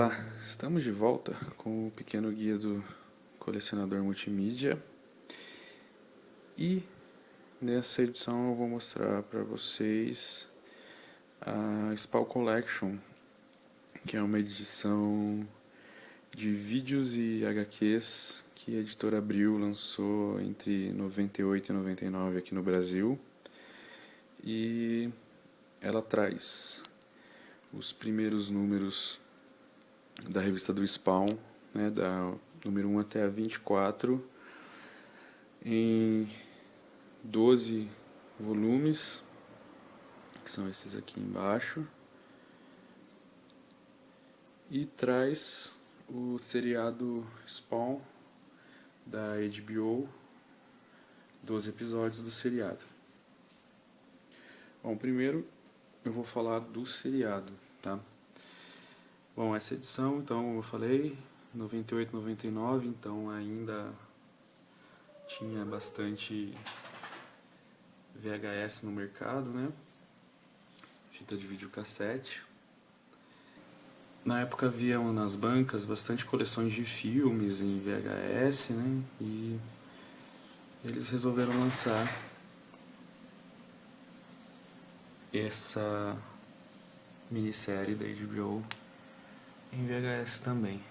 Olá, estamos de volta com o pequeno guia do colecionador multimídia e nessa edição eu vou mostrar para vocês a Spawn Collection, que é uma edição de vídeos e HQs que a editora Abril lançou entre 98 e 99 aqui no Brasil, e ela traz os primeiros números da revista do Spawn, né, da número 1 até a 24, em 12 volumes, que são esses aqui embaixo, e traz o seriado Spawn da HBO, 12 episódios do seriado. Bom, primeiro eu vou falar do seriado, tá? Bom, essa edição, então, como eu falei, 98, 99, então ainda tinha bastante VHS no mercado, né? Fita de videocassete. Na época haviam nas bancas bastante coleções de filmes em VHS, né? E eles resolveram lançar essa minissérie da HBO em VHS também.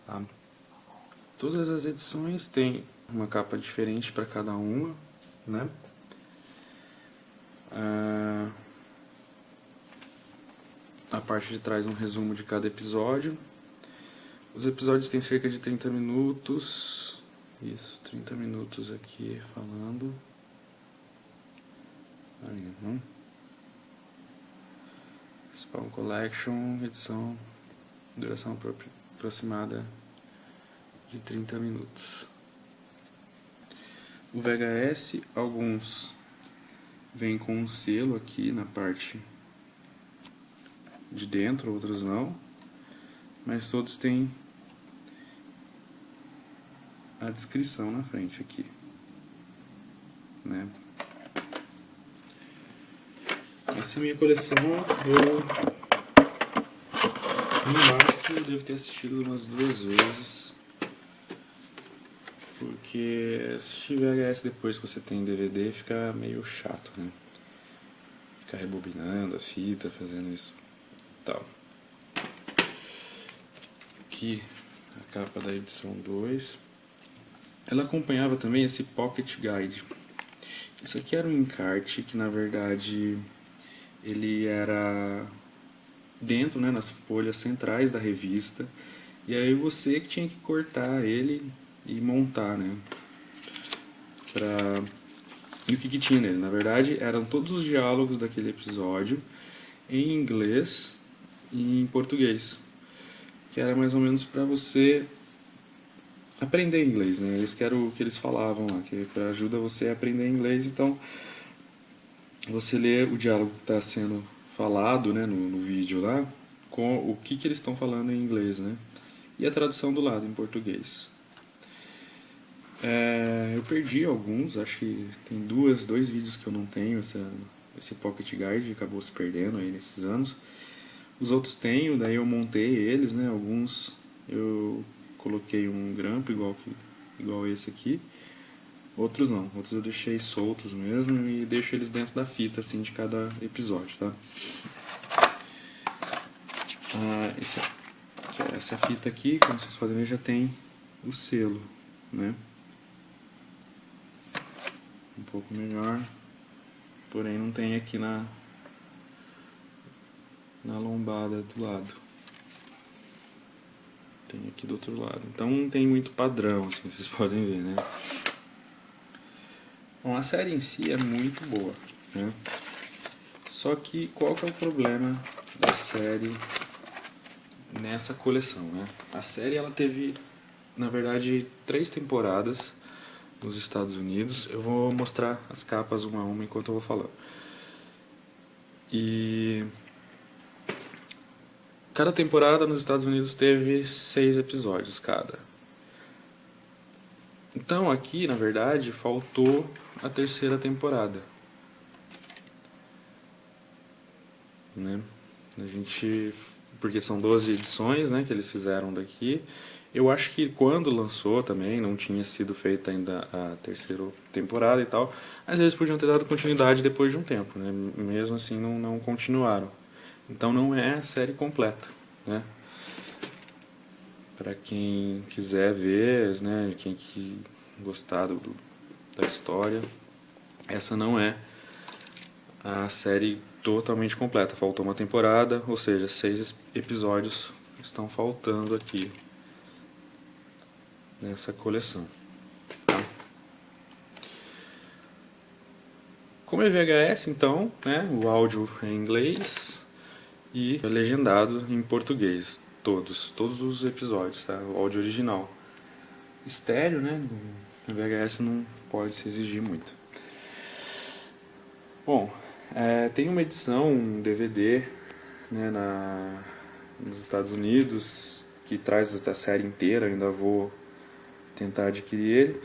Tá? Todas as edições têm uma capa diferente para cada uma, né? A parte de trás um resumo de cada episódio. Os episódios têm cerca de 30 minutos. Isso, 30 minutos aqui falando. Aí, Spawn Collection, edição, duração aproximada de 30 minutos. O VHS, alguns vêm com um selo aqui na parte de dentro, outros não, mas todos têm a descrição na frente aqui, né? Essa é a minha coleção. Eu, no máximo, devo ter assistido umas 2 vezes, porque assistir VHS depois que você tem DVD fica meio chato, né? Ficar rebobinando a fita, fazendo isso e tal. Aqui a capa da edição 2. Ela acompanhava também esse Pocket Guide. Isso aqui era um encarte que, na verdade, ele era dentro, né, nas folhas centrais da revista, e aí você que tinha que cortar ele e montar, né? E o que tinha nele? Na verdade, eram todos os diálogos daquele episódio em inglês e em português, que era mais ou menos para você aprender inglês, né? Isso que era o que eles falavam lá, que ajuda você a aprender inglês. Então você lê o diálogo que está sendo falado, né, no vídeo lá, com o que eles estão falando em inglês, né? E a tradução do lado em português. Eu perdi alguns, acho que tem dois vídeos que eu não tenho, esse Pocket Guide acabou se perdendo aí nesses anos. Os outros tenho, daí eu montei eles, né? Alguns eu coloquei um grampo igual esse aqui. Outros não, outros eu deixei soltos mesmo e deixo eles dentro da fita, assim, de cada episódio, tá? Essa fita aqui, como vocês podem ver, já tem o selo, né? Um pouco melhor, porém não tem aqui na lombada do lado. Tem aqui do outro lado. Então não tem muito padrão, assim, vocês podem ver, né? Bom, a série em si é muito boa, né? Só que qual que é o problema da série nessa coleção, né? A série ela teve, na verdade, 3 temporadas nos Estados Unidos. Eu vou mostrar as capas uma a uma enquanto eu vou falando. E cada temporada nos Estados Unidos teve 6 episódios cada. Então aqui, na verdade, faltou a 3ª temporada, né? A gente porque são 12 edições, né, que eles fizeram daqui. Eu acho que quando lançou também, não tinha sido feita ainda a terceira temporada e tal. Às vezes podiam ter dado continuidade depois de um tempo, né? Mesmo assim não continuaram. Então não é a série completa, né? Para quem quiser ver, né, quem que gostar da história, essa não é a série totalmente completa. Faltou uma temporada, ou seja, 6 episódios estão faltando aqui nessa coleção. Tá? Como é VHS, então, né, o áudio é em inglês e é legendado em português. Todos os episódios, tá? O áudio original. Estéreo, né? No VHS não pode se exigir muito. Bom, tem uma edição, um DVD, né, nos Estados Unidos, que traz a série inteira, ainda vou tentar adquirir ele.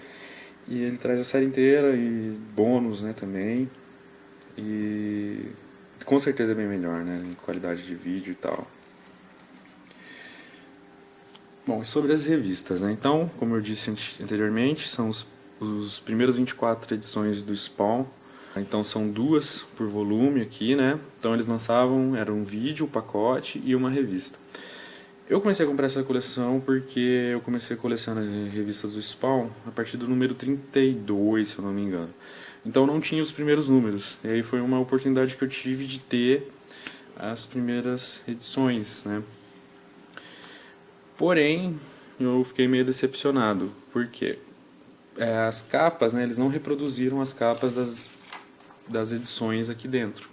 E ele traz a série inteira e bônus, né, também. E com certeza é bem melhor, né, em qualidade de vídeo e tal. Bom, e sobre as revistas, né? Então, como eu disse anteriormente, são os primeiros 24 edições do Spawn. Então são 2 por volume aqui, né? Então eles lançavam, era um vídeo, um pacote e uma revista. Eu comecei a comprar essa coleção porque eu comecei a colecionar revistas do Spawn a partir do número 32, se eu não me engano. Então não tinha os primeiros números. E aí foi uma oportunidade que eu tive de ter as primeiras edições, né? Porém, eu fiquei meio decepcionado, porque as capas, né, eles não reproduziram as capas das edições aqui dentro.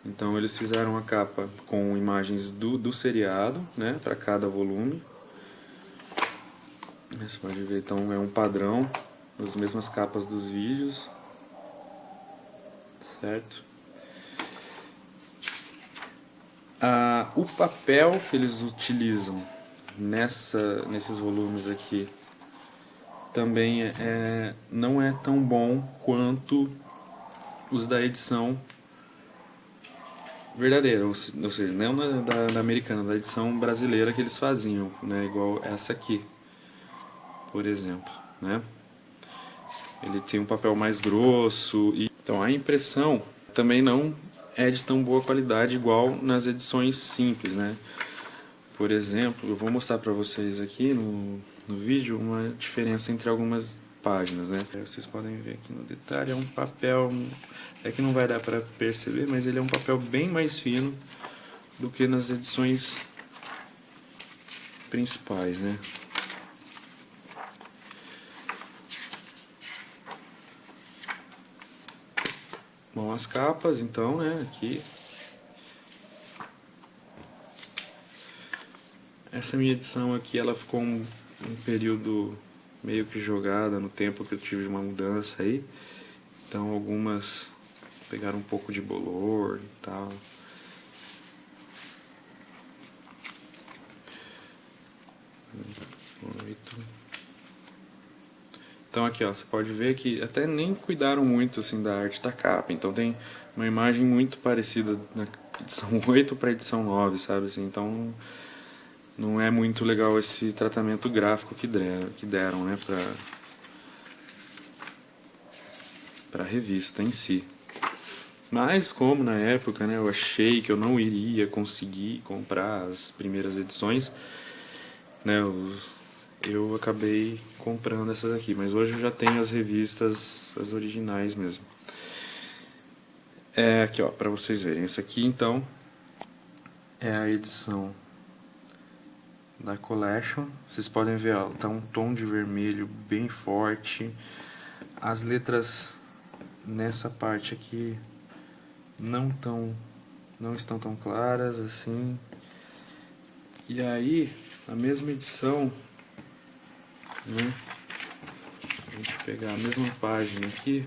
Então eles fizeram a capa com imagens do seriado, né, para cada volume. Você pode ver, então é um padrão, as mesmas capas dos vídeos, certo? O papel que eles utilizam nesses volumes aqui também não é tão bom quanto os da edição verdadeira, ou seja, não da americana, da edição brasileira que eles faziam, né, igual essa aqui, por exemplo, né? Ele tem um papel mais grosso e então a impressão também não é de tão boa qualidade igual nas edições simples, né? Por exemplo, eu vou mostrar para vocês aqui no vídeo uma diferença entre algumas páginas, né? Vocês podem ver aqui no detalhe, é um papel, que não vai dar para perceber, mas ele é um papel bem mais fino do que nas edições principais, né? Bom, as capas, então, né, aqui. Essa minha edição aqui, ela ficou um período meio que jogada no tempo que eu tive uma mudança aí. Então algumas pegaram um pouco de bolor e tal. Então aqui, ó, você pode ver que até nem cuidaram muito assim da arte da capa. Então tem uma imagem muito parecida na edição 8 para a edição 9, sabe assim? Então não é muito legal esse tratamento gráfico que deram, né, para a revista em si. Mas como na época, né, eu achei que eu não iria conseguir comprar as primeiras edições, né, eu acabei comprando essas aqui, mas hoje eu já tenho as revistas, as originais mesmo. Aqui, ó, para vocês verem. Essa aqui então é a edição da Collection. Vocês podem ver, ó, tá um tom de vermelho bem forte. As letras nessa parte aqui não estão tão claras assim. E aí, a mesma edição, né? A gente pegar a mesma página aqui.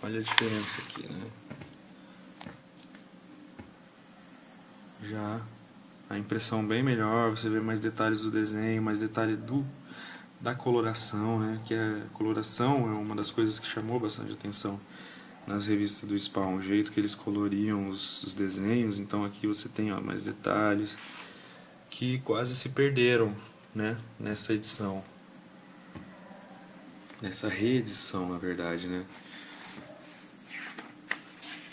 Olha a diferença aqui, né? Já a impressão bem melhor, você vê mais detalhes do desenho, mais detalhe da coloração, né? Que a coloração é uma das coisas que chamou bastante atenção nas revistas do Spawn, o jeito que eles coloriam os desenhos. Então aqui você tem, ó, mais detalhes que quase se perderam, né, nessa edição, nessa reedição, na verdade, né.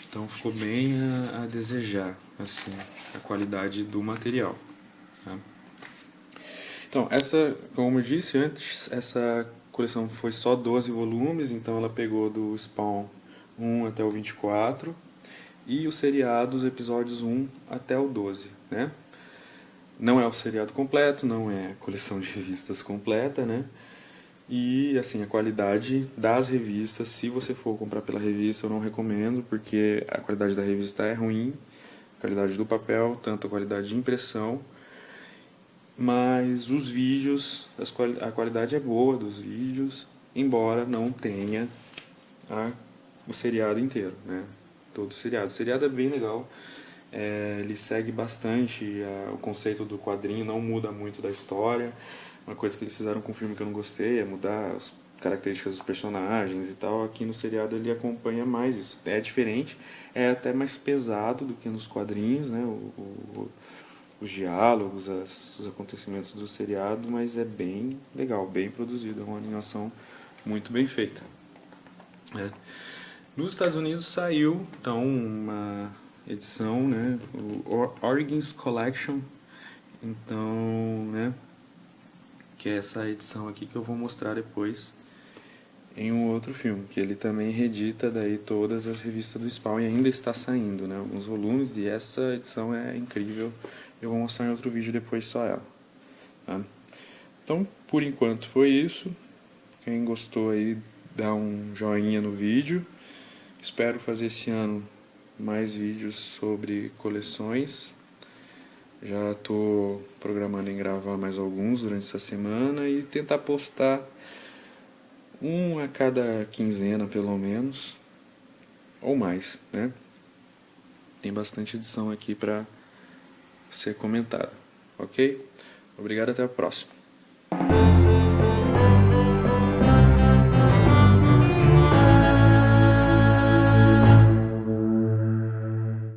Então ficou bem a desejar, assim, a qualidade do material, tá? Então, como eu disse antes, essa coleção foi só 12 volumes, então ela pegou do Spawn 1 até o 24 e o seriado, os episódios 1 até o 12, né? Não é o seriado completo, não é a coleção de revistas completa, né? E, assim, a qualidade das revistas, se você for comprar pela revista, eu não recomendo, porque a qualidade da revista é ruim, a qualidade do papel, tanto a qualidade de impressão, mas os vídeos, a qualidade é boa dos vídeos, embora não tenha o seriado inteiro, né? Todo o seriado. O seriado é bem legal, ele segue bastante o conceito do quadrinho, não muda muito da história. Uma coisa que eles fizeram com o filme que eu não gostei é mudar as características dos personagens e tal. Aqui no seriado ele acompanha mais isso. É diferente, é até mais pesado do que nos quadrinhos, né? Os diálogos, os acontecimentos do seriado, mas é bem legal, bem produzido, é uma animação muito bem feita. Nos Estados Unidos saiu então uma edição, né, o Origins Collection, então, né, que é essa edição aqui que eu vou mostrar depois em um outro filme, que ele também reedita daí todas as revistas do Spawn e ainda está saindo, né, alguns volumes, e essa edição é incrível. Eu vou mostrar em outro vídeo depois só ela, tá? Então, por enquanto foi isso. Quem gostou aí, dá um joinha no vídeo. Espero fazer esse ano mais vídeos sobre coleções. Já estou programando em gravar mais alguns durante essa semana e tentar postar um a cada quinzena, pelo menos, ou mais, né? Tem bastante edição aqui para ser comentada, ok? Obrigado, até a próxima.